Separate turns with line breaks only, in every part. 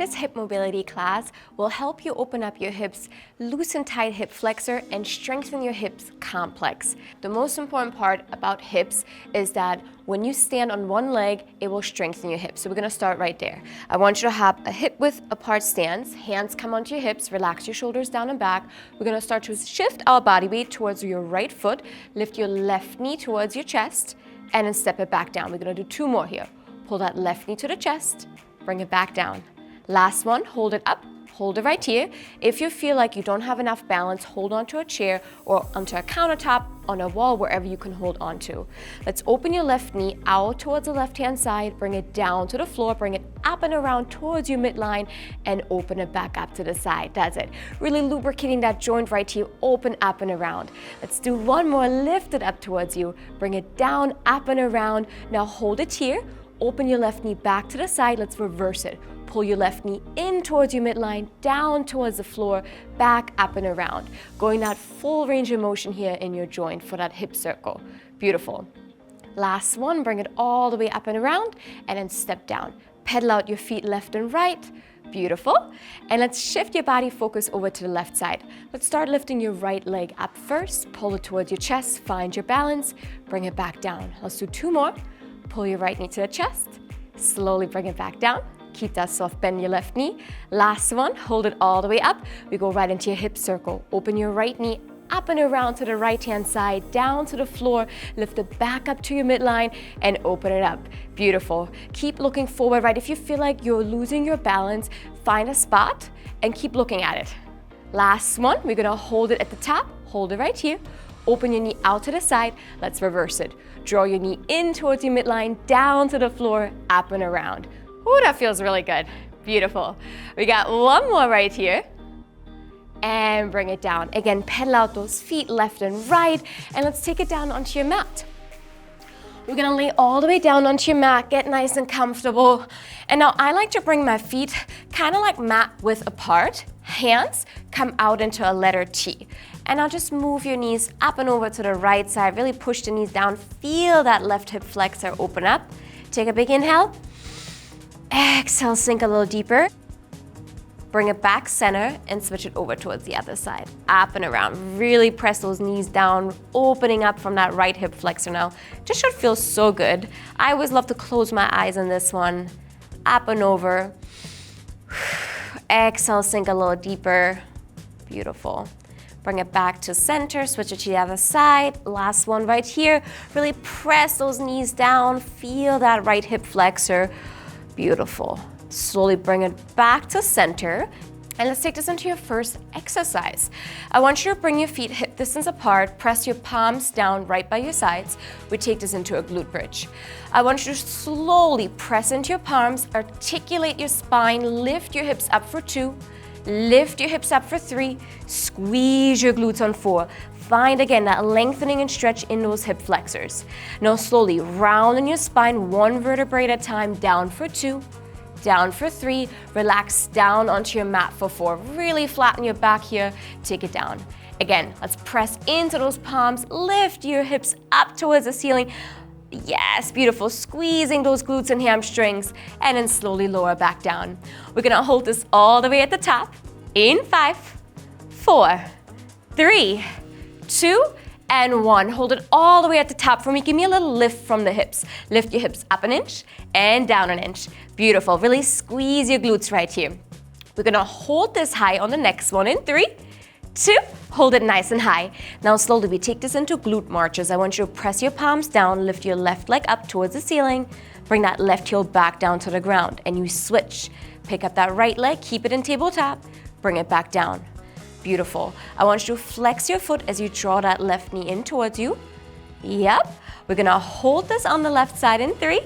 This hip mobility class will help you open up your hips, loosen tight hip flexor, and strengthen your hips complex. The most important part about hips is that when you stand on one leg, it will strengthen your hips. So we're gonna start right there. I want you to have a hip width apart stance, hands come onto your hips, relax your shoulders down and back. We're gonna start to shift our body weight towards your right foot, lift your left knee towards your chest, and then step it back down. We're gonna do 2 more here. Pull that left knee to the chest, bring it back down. Last one, hold it up, hold it right here. If you feel like you don't have enough balance, hold onto a chair or onto a countertop, on a wall, wherever you can hold onto. Let's open your left knee out towards the left-hand side, bring it down to the floor, bring it up and around towards your midline, and open it back up to the side. That's it. Really lubricating that joint right here, open up and around. Let's do one more, lift it up towards you, bring it down, up and around. Now hold it here, open your left knee back to the side, let's reverse it. Pull your left knee in towards your midline, down towards the floor, back up and around. Going that full range of motion here in your joint for that hip circle. Beautiful. Last one, bring it all the way up and around, and then step down. Pedal out your feet left and right. Beautiful. And let's shift your body focus over to the left side. Let's start lifting your right leg up first. Pull it towards your chest, find your balance, bring it back down. Let's do 2 more. Pull your right knee to the chest, slowly bring it back down. Keep that soft bend in your left knee. Last one, hold it all the way up. We go right into your hip circle. Open your right knee up and around to the right-hand side, down to the floor. Lift it back up to your midline and open it up. Beautiful. Keep looking forward, right? If you feel like you're losing your balance, find a spot and keep looking at it. Last one, we're gonna hold it at the top. Hold it right here. Open your knee out to the side. Let's reverse it. Draw your knee in towards your midline, down to the floor, up and around. Ooh, that feels really good. Beautiful. We got one more right here. And bring it down. Again, pedal out those feet left and right. And let's take it down onto your mat. We're gonna lay all the way down onto your mat, get nice and comfortable. And now I like to bring my feet kind of like mat width apart. Hands come out into a letter T. And now just move your knees up and over to the right side. Really push the knees down. Feel that left hip flexor open up. Take a big inhale. Exhale, sink a little deeper. Bring it back center and switch it over towards the other side. Up and around. Really press those knees down, opening up from that right hip flexor now. This should feel so good. I always love to close my eyes on this one. Up and over. Exhale, sink a little deeper. Beautiful. Bring it back to center, switch it to the other side. Last one right here. Really press those knees down. Feel that right hip flexor. Beautiful. Slowly bring it back to center. And let's take this into your first exercise. I want you to bring your feet hip distance apart, press your palms down right by your sides. We take this into a glute bridge. I want you to slowly press into your palms, articulate your spine, lift your hips up for 2, lift your hips up for 3, squeeze your glutes on 4. Find again that lengthening and stretch in those hip flexors. Now slowly round in your spine, 1 vertebrae at a time, down for 2, down for 3, relax down onto your mat for 4. Really flatten your back here, take it down. Again, let's press into those palms, lift your hips up towards the ceiling. Yes, beautiful, squeezing those glutes and hamstrings, and then slowly lower back down. We're gonna hold this all the way at the top, in 5, 4, 3, 2, and 1. Hold it all the way at the top for me. Give me a little lift from the hips. Lift your hips up an inch and down an inch. Beautiful. Really squeeze your glutes right here. We're gonna hold this high on the next one in 3, 2, hold it nice and high. Now slowly we take this into glute marches. I want you to press your palms down, lift your left leg up towards the ceiling, bring that left heel back down to the ground, and you switch. Pick up that right leg, keep it in tabletop, bring it back down. Beautiful. I want you to flex your foot as you draw that left knee in towards you. Yep. We're gonna hold this on the left side in 3,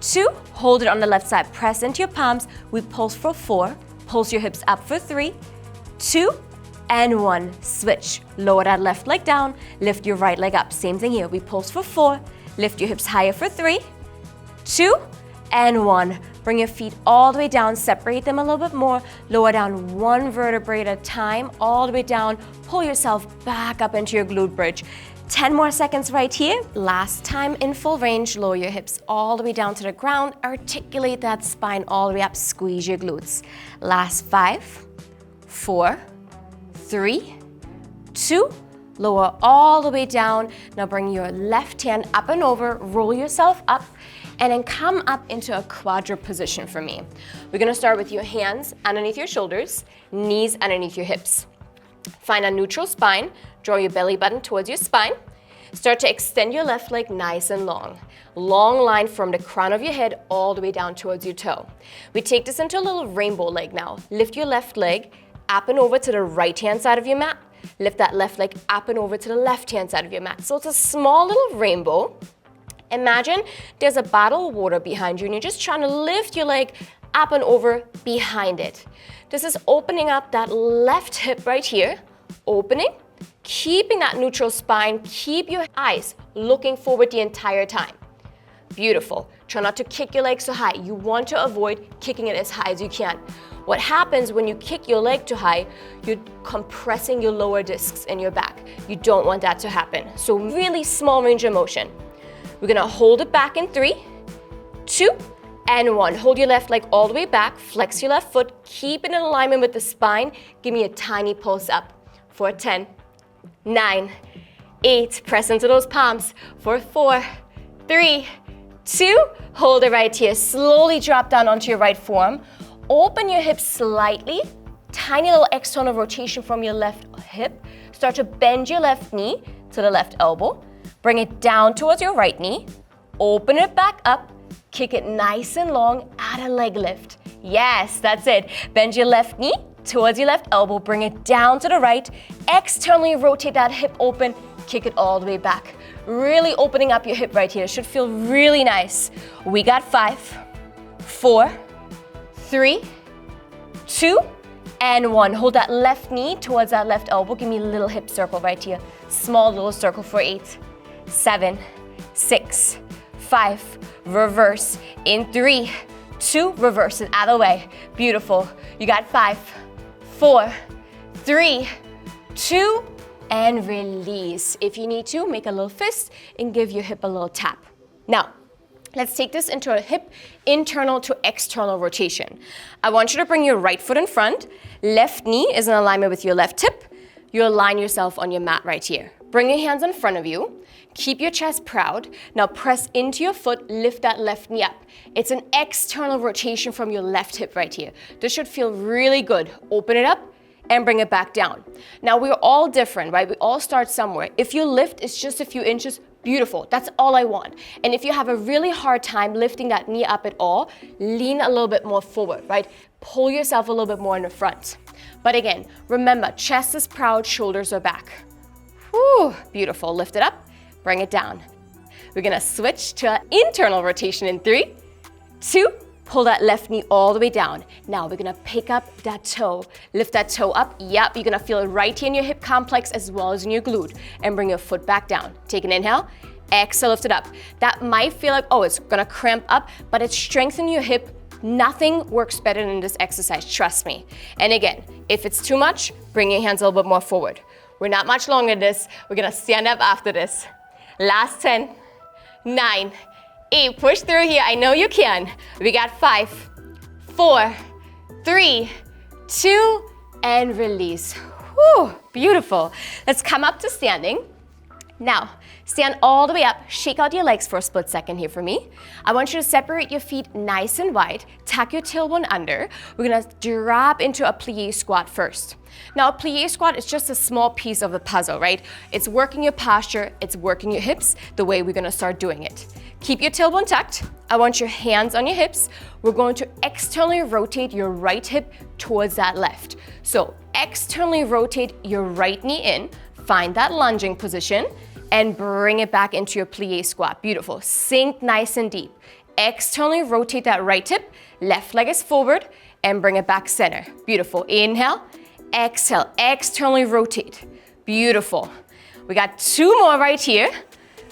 2, hold it on the left side. Press into your palms. We pulse for 4. Pulse your hips up for 3, 2, and 1. Switch. Lower that left leg down. Lift your right leg up. Same thing here. We pulse for 4. Lift your hips higher for 3, 2, and 1. Bring your feet all the way down, separate them a little bit more, lower down 1 vertebrae at a time, all the way down, pull yourself back up into your glute bridge. 10 more seconds right here. Last time in full range, lower your hips all the way down to the ground. Articulate that spine all the way up, squeeze your glutes. Last 5, 4, 3, 2, lower all the way down. Now bring your left hand up and over, roll yourself up, and then come up into a quadruped position for me. We're gonna start with your hands underneath your shoulders, knees underneath your hips. Find a neutral spine, draw your belly button towards your spine. Start to extend your left leg nice and long. Long line from the crown of your head all the way down towards your toe. We take this into a little rainbow leg now. Lift your left leg up and over to the right-hand side of your mat. Lift that left leg up and over to the left-hand side of your mat. So it's a small little rainbow. Imagine there's a bottle of water behind you and you're just trying to lift your leg up and over behind it. This is opening up that left hip right here, opening, keeping that neutral spine, keep your eyes looking forward the entire time. Beautiful. Try not to kick your leg so high. You want to avoid kicking it as high as you can. What happens when you kick your leg too high, you're compressing your lower discs in your back. You don't want that to happen. So really small range of motion. We're gonna hold it back in 3, 2, and 1. Hold your left leg all the way back, flex your left foot, keep it in alignment with the spine. Give me a tiny pulse up for 10, 9, 8, press into those palms for 4, 3, 2, hold it right here. Slowly drop down onto your right forearm. Open your hips slightly, tiny little external rotation from your left hip. Start to bend your left knee to the left elbow. Bring it down towards your right knee. Open it back up. Kick it nice and long, add a leg lift. Yes, that's it. Bend your left knee towards your left elbow, bring it down to the right. Externally rotate that hip open, kick it all the way back. Really opening up your hip right here. It should feel really nice. We got 5, 4, 3, 2, and 1. Hold that left knee towards that left elbow. Give me a little hip circle right here. Small little circle for 8, 7, 6, 5, reverse in 3, 2, reverse it out of the way. Beautiful. You got 5, 4, 3, 2, and release. If you need to, make a little fist and give your hip a little tap. Now, let's take this into a hip internal to external rotation. I want you to bring your right foot in front. Left knee is in alignment with your left hip. You align yourself on your mat right here. Bring your hands in front of you. Keep your chest proud. Now press into your foot, lift that left knee up. It's an external rotation from your left hip right here. This should feel really good. Open it up and bring it back down. Now we're all different, right? We all start somewhere. If your lift is just a few inches, beautiful. That's all I want. And if you have a really hard time lifting that knee up at all, lean a little bit more forward, right? Pull yourself a little bit more in the front. But again, remember, chest is proud, shoulders are back. Whew, beautiful. Lift it up. Bring it down. We're gonna switch to an internal rotation in 3, 2, pull that left knee all the way down. Now we're gonna pick up that toe. Lift that toe up. Yep, you're gonna feel it right here in your hip complex as well as in your glute. And bring your foot back down. Take an inhale. Exhale, lift it up. That might feel like, oh, it's gonna cramp up, but it's strengthening your hip. Nothing works better than this exercise, trust me. And again, if it's too much, bring your hands a little bit more forward. We're not much longer in this. We're gonna stand up after this. Last 10, 9, 8, push through here, I know you can. We got 5, 4, 3, 2, and release. Whew, beautiful. Let's come up to standing. Now, stand all the way up, shake out your legs for a split second here for me. I want you to separate your feet nice and wide, tuck your tailbone under. We're gonna drop into a plie squat first. Now, a plie squat is just a small piece of the puzzle, right? It's working your posture, it's working your hips, the way we're gonna start doing it. Keep your tailbone tucked. I want your hands on your hips. We're going to externally rotate your right hip towards that left. So, externally rotate your right knee in, find that lunging position, and bring it back into your plie squat. Beautiful. Sink nice and deep. Externally rotate that right hip, left leg is forward, and bring it back center. Beautiful. Inhale, exhale, externally rotate. Beautiful. We got 2 more right here.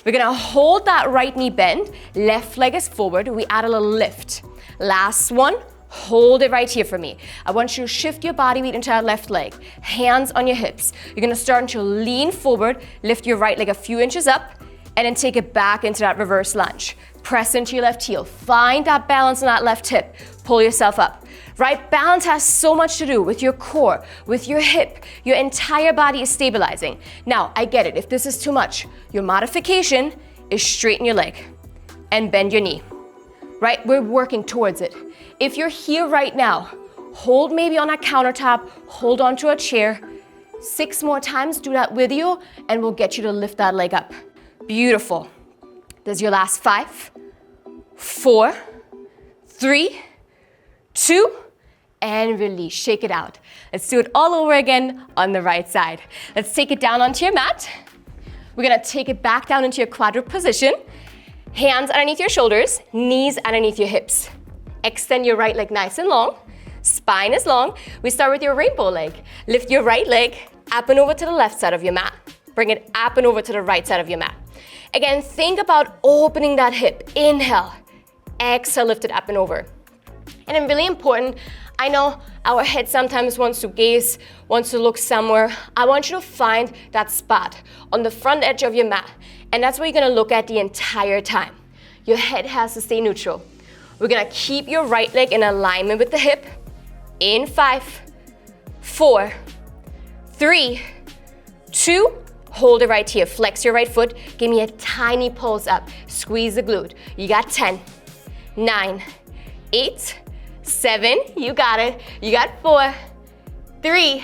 We're gonna hold that right knee bend, left leg is forward, we add a little lift. Last one, Hold it right here for me. I want you to shift your body weight into that left leg. Hands on your hips. You're gonna start to lean forward, lift your right leg a few inches up, and then take it back into that reverse lunge. Press into your left heel. Find that balance on that left hip. Pull yourself up. Right? Balance has so much to do with your core, with your hip. Your entire body is stabilizing. Now, I get it. If this is too much, your modification is straighten your leg and bend your knee. Right? We're working towards it. If you're here right now, hold maybe on a countertop, hold onto a chair. 6 more times, do that with you, and we'll get you to lift that leg up. Beautiful. This is your last 5, 4, 3, 2, and release. Shake it out. Let's do it all over again on the right side. Let's take it down onto your mat. We're gonna take it back down into your quadruped position. Hands underneath your shoulders, knees underneath your hips. Extend your right leg nice and long. Spine is long. We start with your rainbow leg. Lift your right leg up and over to the left side of your mat. Bring it up and over to the right side of your mat. Again, think about opening that hip. Inhale. Exhale, lift it up and over. And then really important, I know our head sometimes wants to gaze, wants to look somewhere. I want you to find that spot on the front edge of your mat. And that's what you're gonna look at the entire time. Your head has to stay neutral. We're gonna keep your right leg in alignment with the hip. In 5, 4, 3, 2, hold it right here. Flex your right foot. Give me a tiny pulse up. Squeeze the glute. You got 10, 9, 8, 7, you got it. You got 4, 3,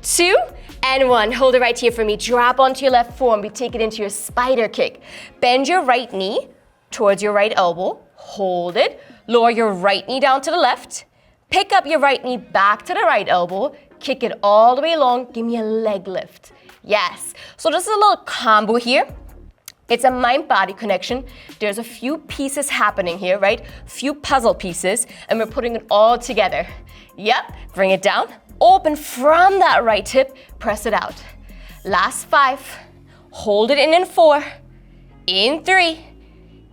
2, and 1. Hold it right here for me. Drop onto your left forearm. We take it into your spider kick. Bend your right knee towards your right elbow. Hold it. Lower your right knee down to the left. Pick up your right knee back to the right elbow. Kick it all the way along. Give me a leg lift. Yes. So this is a little combo here. It's a mind-body connection. There's a few pieces happening here, right? Few puzzle pieces, and we're putting it all together. Yep. Bring it down. Open from that right hip. Press it out. Last 5. Hold it in 4. In 3.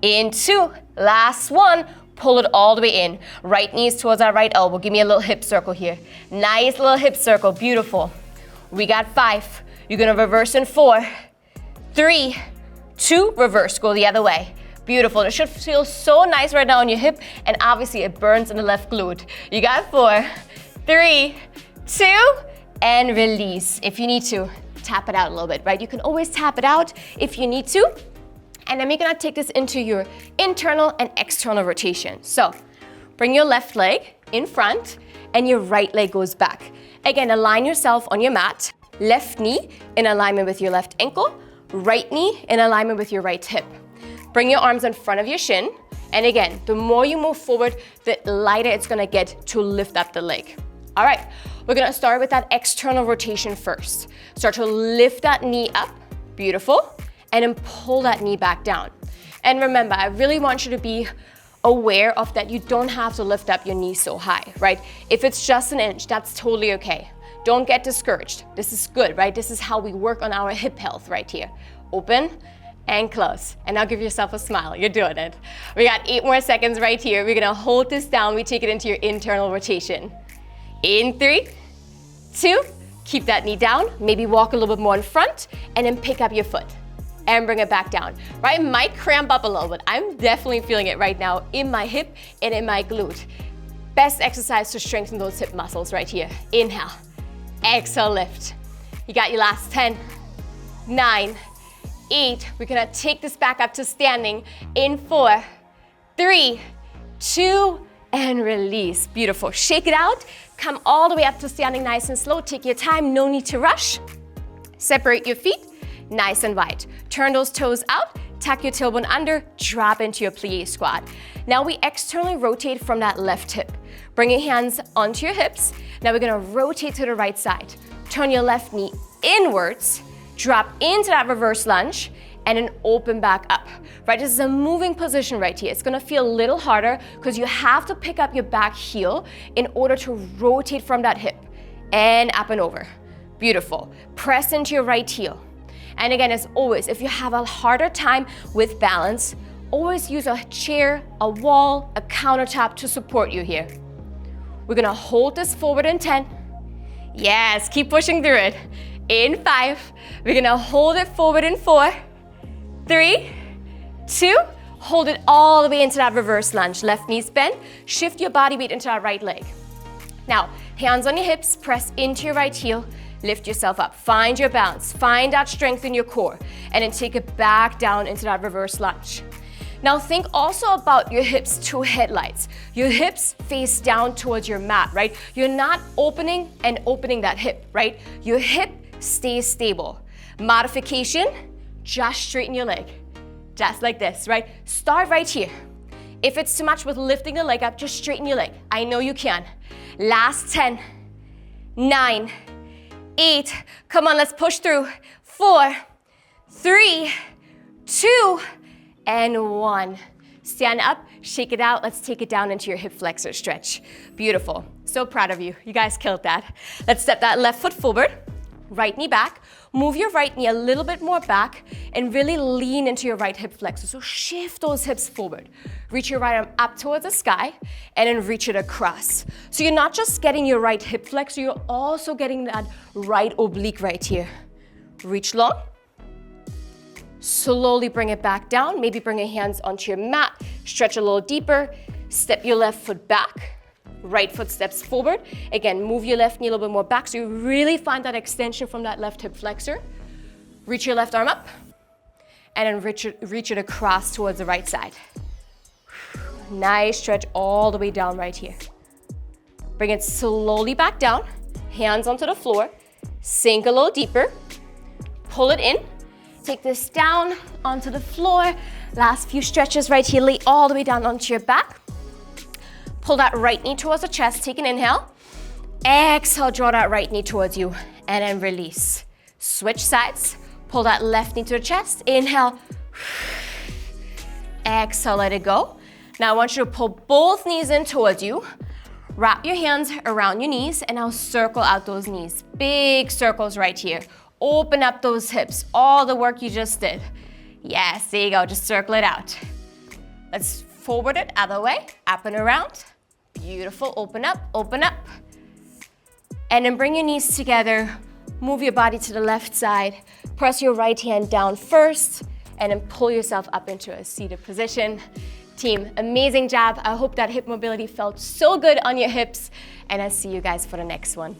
In 2. Last 1. Pull it all the way in. Right knees towards our right elbow. Give me a little hip circle here. Nice little hip circle. Beautiful. We got 5. You're gonna reverse in 4, 3, 2, reverse. Go the other way. Beautiful. It should feel so nice right now on your hip, and obviously it burns in the left glute. You got 4, 3, 2, and release. If you need to, tap it out a little bit, right? You can always tap it out if you need to. And then we're gonna take this into your internal and external rotation. So bring your left leg in front and your right leg goes back. Again, align yourself on your mat. Left knee in alignment with your left ankle. Right knee in alignment with your right hip. Bring your arms in front of your shin. And again, the more you move forward, the lighter it's gonna get to lift up the leg. All right, we're gonna start with that external rotation first. Start to lift that knee up. Beautiful. And then pull that knee back down. And remember, I really want you to be aware of that you don't have to lift up your knee so high, right? If it's just an inch, that's totally okay. Don't get discouraged. This is good, right? This is how we work on our hip health right here. Open and close. And now give yourself a smile. You're doing it. We got 8 more seconds right here. We're gonna hold this down. We take it into your internal rotation. In 3, 2, keep that knee down. Maybe walk a little bit more in front and then pick up your foot. And bring it back down, right? It might cramp up a little bit. I'm definitely feeling it right now in my hip and in my glute. Best exercise to strengthen those hip muscles right here. Inhale, exhale, lift. You got your last 10, 9, 8. We're gonna take this back up to standing in 4, 3, 2, and release. Beautiful. Shake it out. Come all the way up to standing nice and slow. Take your time, no need to rush. Separate your feet. Nice and wide. Turn those toes out, tuck your tailbone under, drop into your plie squat. Now we externally rotate from that left hip. Bring your hands onto your hips. Now we're gonna rotate to the right side. Turn your left knee inwards, drop into that reverse lunge, and then open back up. Right, this is a moving position right here. It's gonna feel a little harder because you have to pick up your back heel in order to rotate from that hip. And up and over. Beautiful. Press into your right heel. And again, as always, if you have a harder time with balance, always use a chair, a wall, a countertop to support you here. We're gonna hold this forward in 10. Yes, keep pushing through it. In 5, we're gonna hold it forward in 4, 3, 2, hold it all the way into that reverse lunge. Left knee's bent, shift your body weight into that right leg. Now, hands on your hips, press into your right heel, lift yourself up, find your balance, find that strength in your core, and then take it back down into that reverse lunge. Now think also about your hips to headlights. Your hips face down towards your mat, right? You're not opening and opening that hip, right? Your hip stays stable. Modification, just straighten your leg. Just like this, right? Start right here. If it's too much with lifting the leg up, just straighten your leg. I know you can. Last 10, 9, 8, come on, let's push through. 4, 3, 2, and 1. Stand up, shake it out. Let's take it down into your hip flexor stretch. Beautiful. So proud of you. You guys killed that. Let's step that left foot forward, right knee back. Move your right knee a little bit more back and really lean into your right hip flexor. So shift those hips forward. Reach your right arm up towards the sky and then reach it across. So you're not just getting your right hip flexor, you're also getting that right oblique right here. Reach long. Slowly bring it back down. Maybe bring your hands onto your mat. Stretch a little deeper. Step your left foot back. Right foot steps forward. Again, move your left knee a little bit more back so you really find that extension from that left hip flexor. Reach your left arm up and then reach it across towards the right side. Nice stretch all the way down right here. Bring it slowly back down. Hands onto the floor. Sink a little deeper. Pull it in. Take this down onto the floor. Last few stretches right here. Lay all the way down onto your back. Pull that right knee towards the chest. Take an inhale. Exhale, draw that right knee towards you. And then release. Switch sides. Pull that left knee to the chest. Inhale. Exhale, let it go. Now I want you to pull both knees in towards you. Wrap your hands around your knees and now circle out those knees. Big circles right here. Open up those hips. All the work you just did. Yes, there you go. Just circle it out. Let's forward it other way. Up and around. Beautiful. Open up, open up. And then bring your knees together. Move your body to the left side. Press your right hand down first. And then pull yourself up into a seated position. Team, amazing job. I hope that hip mobility felt so good on your hips. And I'll see you guys for the next one.